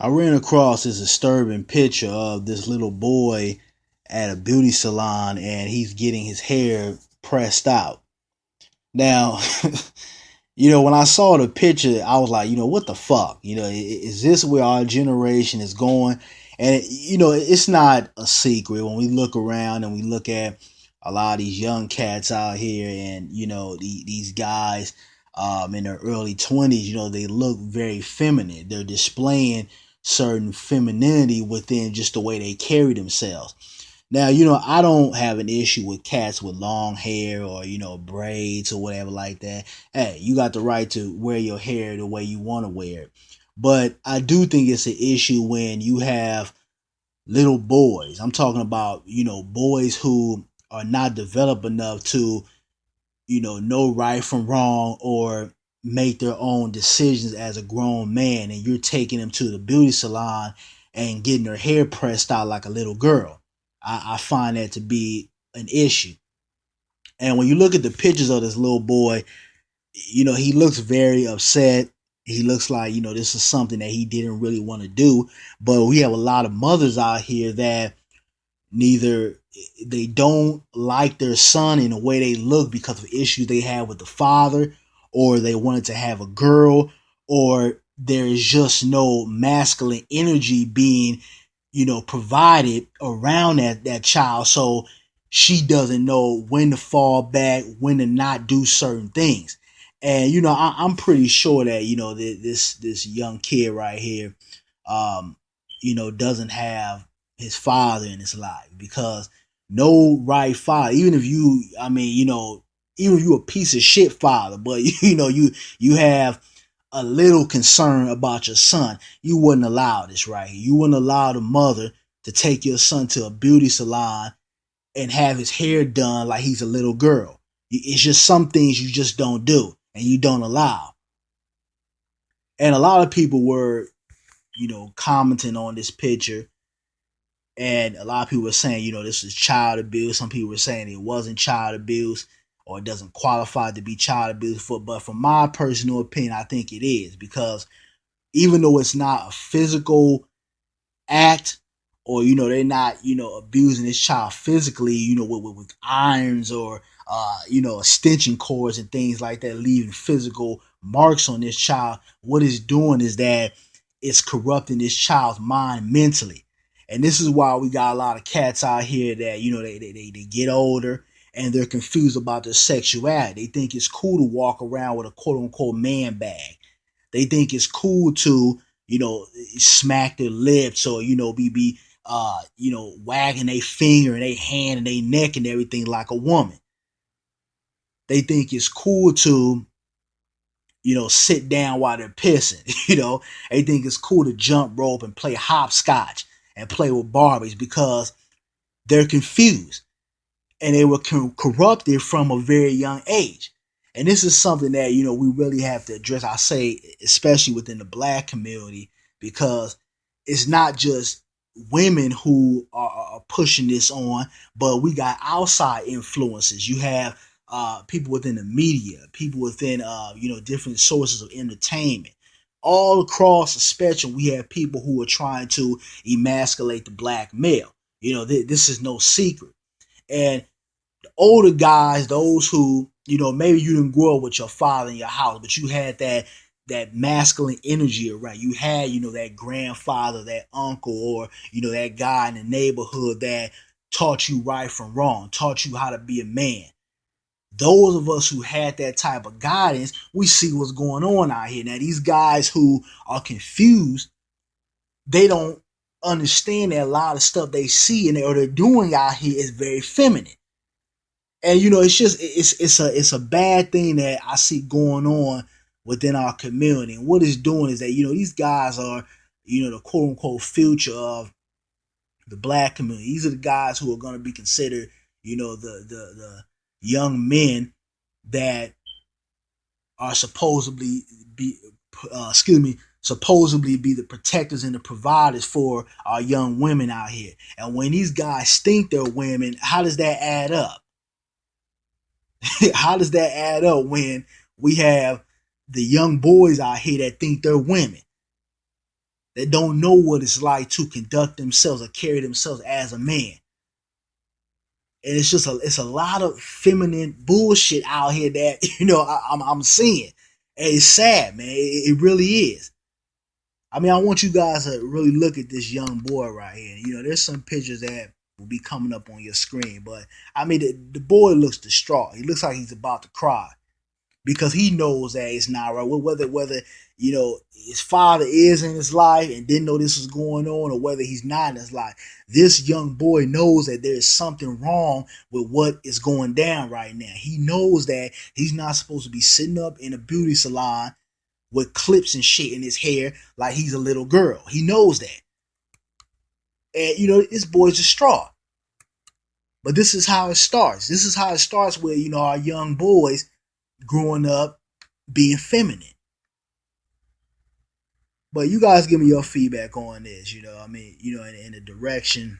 I ran across this disturbing picture of this little boy at a beauty salon and he's getting his hair pressed out. Now, when I saw the picture, I was like, what the fuck? Is this where our generation is going? And, it's not a secret when we look around and we look at a lot of these young cats out here and, these guys in their early 20s, they look very feminine. They're displaying certain femininity within just the way they carry themselves. Now, I don't have an issue with cats with long hair or, braids or whatever like that. Hey, you got the right to wear your hair the way you want to wear it. But I do think it's an issue when you have little boys. I'm talking about, boys who are not developed enough to, know right from wrong or make their own decisions as a grown man. And you're taking them to the beauty salon and getting their hair pressed out like a little girl. I find that to be an issue. And when you look at the pictures of this little boy, he looks very upset. He looks like, this is something that he didn't really want to do. But we have a lot of mothers out here that neither they don't like their son in the way they look because of issues they had with the father, or they wanted to have a girl, or there is just no masculine energy being provided around that child. So she doesn't know when to fall back, when to not do certain things. And, I'm pretty sure that, this young kid right here, doesn't have his father in his life, because no right father, even if even if you a piece of shit father, but you have a little concern about your son, you wouldn't allow this right here. You wouldn't allow the mother to take your son to a beauty salon and have his hair done like he's a little girl. It's just some things you just don't do and you don't allow. And a lot of people were, commenting on this picture, and a lot of people were saying, this is child abuse. Some people were saying it wasn't child abuse or it doesn't qualify to be child abuse. But from my personal opinion, I think it is, because even though it's not a physical act, or they're not abusing this child physically, with irons or extension cords and things like that, leaving physical marks on this child. What it's doing is that it's corrupting this child's mind mentally. And this is why we got a lot of cats out here that they get older and they're confused about their sexuality. They think it's cool to walk around with a quote unquote man bag. They think it's cool to, smack their lips, or, be wagging their finger and their hand and their neck and everything like a woman. They think it's cool to, sit down while they're pissing. They think it's cool to jump rope and play hopscotch and play with Barbies, because they're confused and they were corrupted from a very young age. And this is something that, we really have to address. I say, especially within the black community, because it's not just women who are pushing this on, but we got outside influences. You have people within the media, people within, different sources of entertainment. All across the spectrum, we have people who are trying to emasculate the black male. This is no secret. And older guys, those who, maybe you didn't grow up with your father in your house, but you had that masculine energy around. You had, that grandfather, that uncle, or, that guy in the neighborhood that taught you right from wrong, taught you how to be a man. Those of us who had that type of guidance, we see what's going on out here. Now, these guys who are confused, they don't understand that a lot of stuff they see and or they're doing out here is very feminine. And it's just it's a bad thing that I see going on within our community. And what it's doing is that these guys are the quote unquote future of the black community. These are the guys who are going to be considered the young men that are supposedly be the protectors and the providers for our young women out here. And when these guys think they're women, how does that add up? How does that add up when we have the young boys out here that think they're women? that don't know what it's like to conduct themselves or carry themselves as a man. And it's a lot of feminine bullshit out here that I'm seeing. And it's sad, man. It really is. I mean, I want you guys to really look at this young boy right here. There's some pictures that will be coming up on your screen, but I mean, the boy looks distraught. He looks like he's about to cry because he knows that it's not right. Whether his father is in his life and didn't know this was going on, or whether he's not in his life, this young boy knows that there is something wrong with what is going down right now. He knows that he's not supposed to be sitting up in a beauty salon with clips and shit in his hair like he's a little girl. He knows that. And this boy's distraught. But this is how it starts. This is how it starts with, our young boys growing up being feminine. But you guys give me your feedback on this, I mean, in the direction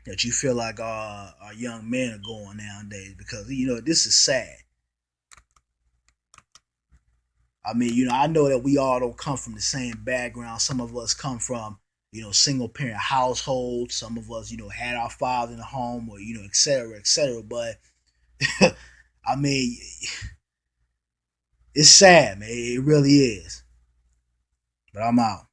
that you feel like our young men are going nowadays, because this is sad. I mean, I know that we all don't come from the same background. Some of us come from, single parent households. Some of us, had our father in the home, or, et cetera, et cetera. But I mean, it's sad, man. It really is. But I'm out.